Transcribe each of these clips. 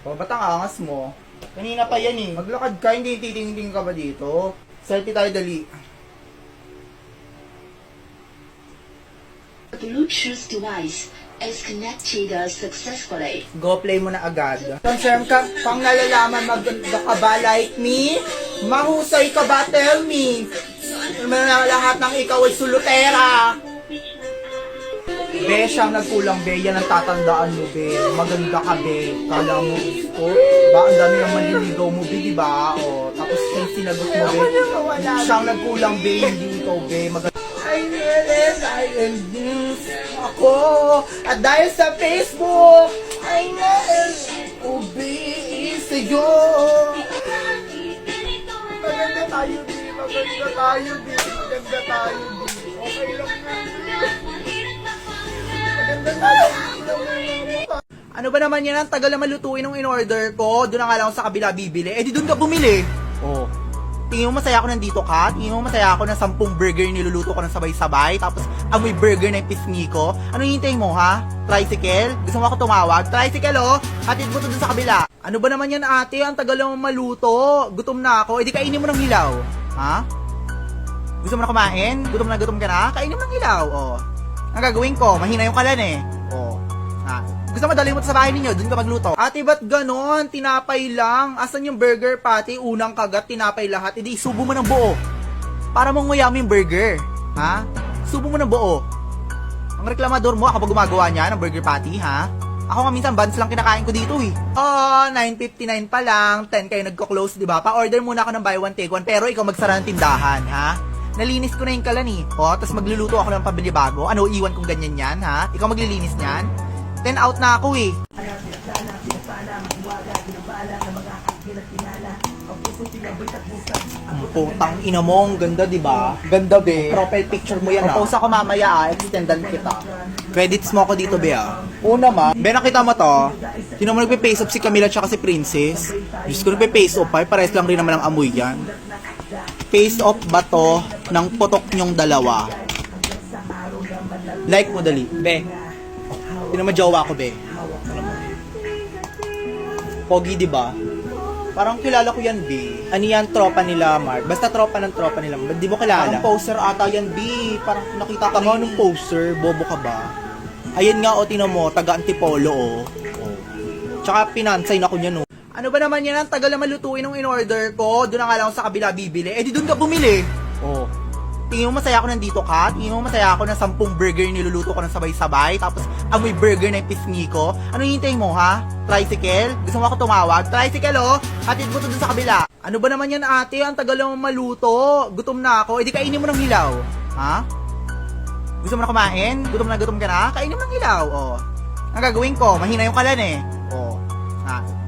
O, ba't ang angas mo? Kanina pa yan eh. Maglakad ka, hindi titingin ka ba dito? Selfie tayo, dali. Bluetooth device is connected successfully. Go play mo na agad. Confirm ka, pang nalalaman maganda ka ba like me? Mahusay ka ba? Tell me. Lahat ng ikaw ay sulutera. Be, siyang nagkulang, be. Yan ang tatandaan mo, be. Maganda ka, be. Kala mo, gusto. Ba, ang dami ng manliligaw mo, be, di ba? O, tapos yung sinagot mo, be. Siyang nagkulang, be. Hindi ikaw, be. Maganda. I realize I am this ako. At dahil sa Facebook, I realize ubi sa'yo. Maganda tayo, be. Maganda tayo, be. Maganda tayo, be. Okay lang na. Ano ba naman yan? Ang tagal na malutuin ng in-order ko. Doon na nga lang ako sa kabila bibili. Eh di doon ka bumili. Oh. Tingin mo masaya ako nandito ka? Tingin mo masaya ako na 10 burger niluluto ko ng sabay-sabay? Tapos amoy burger na yung pisngi ko? Ano hintayin mo ha? Tricycle? Gusto mo ako tumawag? Tricycle oh! Hatid mo to doon sa kabila. Ano ba naman yan ate? Ang tagal na maluto. Gutom na ako. Eh di kainin mo ng hilaw. Ha? Gusto mo na kumain? Gutom ka na? Kainin mo ng hilaw. Oh. Ang gagawin ko, mahina yung kalan eh. Oh. Gusto mo dalhin mo sa bahay ninyo, dun ka magluto. Ate, ba't ganon? Tinapay lang. Asan yung burger patty? Unang kagat, tinapay lahat. Hindi, subo mo ng buo. Para mong nguyam yung burger. Ha? Subo mo ng buo. Ang reklamador mo, ako ba gumagawa niya ng burger patty, ha? Ako nga minsan, buns lang kinakain ko dito eh. Oh, 9:59 pa lang. 10 kayo nagko-close, di ba? Pa-order muna ako ng buy one, take one. Pero ikaw magsara ng tindahan, ha? Nalinis ko na yung kalan eh. O, tapos magluluto ako ng pabili bago. Ano, iwan kong ganyan yan, ha? Ikaw maglilinis niyan? 10 out na ako eh. Ang putang ina mo, ang ganda, di ba? Ganda, be. Profile picture mo yan, ah. Post ako mamaya, extendan kita. Credits mo ako dito, be, ah. Una ma. Be, nakita mo to? Sino mo nagpe-face off si Camila tsaka si Princess? Diyos ko, nagpe-face off, ay. Pares lang rin naman ang amoy yan. Face off ba to ng putok nyong dalawa? Like mo dali. Be. Hindi naman jowa ko, be. Pogi, di ba? Parang kilala ko yan, be. Ano yan, tropa nila, Mark? Basta tropa nila. Di mo kilala? Parang poster ata yan, be. Parang nakita ko ng poster. Bobo ka ba? Ayan nga, o, tinan mo. Taga-antipolo, o. Tsaka pinansign ako niyan, o. Ano ba naman yan? Ang tagal na malutuin ng in-order ko. Doon na nga lang ako sa kabila bibili. Eh di doon ka bumili. Oh. Tingin mo masaya ako nandito ka? Tingin mo masaya ako na 10 burger niluluto ko ng sabay-sabay? Tapos amoy burger na yung pisngi ko? Ano hintayin mo ha? Tricycle? Gusto mo ako tumawag? Tricycle oh! Hatid mo to doon sa kabila. Ano ba naman yan ate? Ang tagal na maluto. Gutom na ako. Eh di kainin mo ng hilaw. Ha? Gusto mo na kumain? Gutom ka na? Kainin mo ng hilaw. Oh. Ang gagawin ko, mahina yung kalan eh. Oh.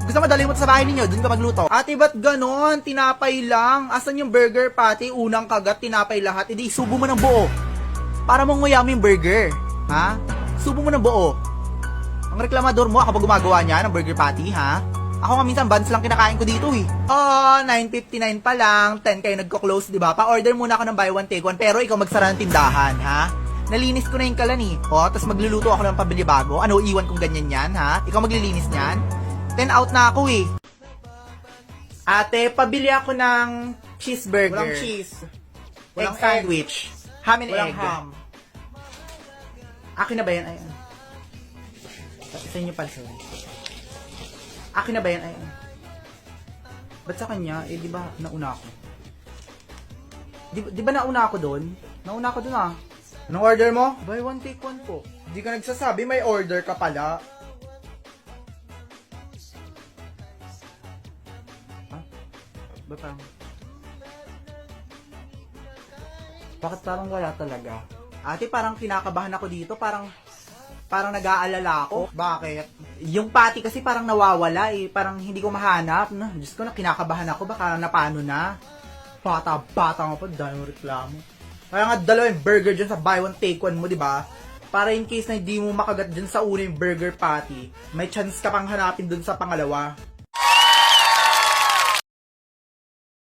Gusto mo dalhin mo sa bahay ninyo, dun ka magluto. Ate, ba't ganon? Tinapay lang. Asan yung burger patty? Unang kagat, tinapay lahat. Hindi, subo mo ng buo. Para mong nguyam yung burger. Ha? Subo mo ng buo. Ang reklamador mo, ako ba gumagawa niya ng burger patty, ha? Ako nga minsan, buns lang kinakain ko dito eh. Oh, 9:59 pa lang. 10 kayo nagko-close, di ba? Pa-order muna ako ng buy one, take one. Pero ikaw magsara ng tindahan, ha? Nalinis ko na yung kalan eh. O, tapos magluluto ako ng pabili bago. Ano, iwan kong ganyan yan, ha? Ikaw maglilinis niyan? 10 out na ako eh. Ate, pabili ako ng cheeseburger. Walang cheese. Walang egg sandwich. Ham and walang egg. Ham. Akin na ba yan? Ayan. Sa inyo pala. Akin na ba yan? Ayan. Ba't sa kanya? Eh, di ba nauna ako? Di ba nauna ako doon? Nauna ako doon ah. Anong order mo? Buy one, take one po. Di ka nagsasabi, may order ka pala. Bakit parang wala talaga? Ate, parang kinakabahan ako dito. Parang nag-aalala ako. Bakit? Yung patty kasi parang nawawala eh. Parang hindi ko mahanap. No? Diyos ko, kinakabahan ako. Baka napano na. Bata mo pa. Dahil mo reklamo. Kaya nga dalawang burger dyan sa buy one take one mo, di ba? Para in case na hindi mo makagat dyan sa una yung burger patty, may chance ka pang hanapin dun sa pangalawa.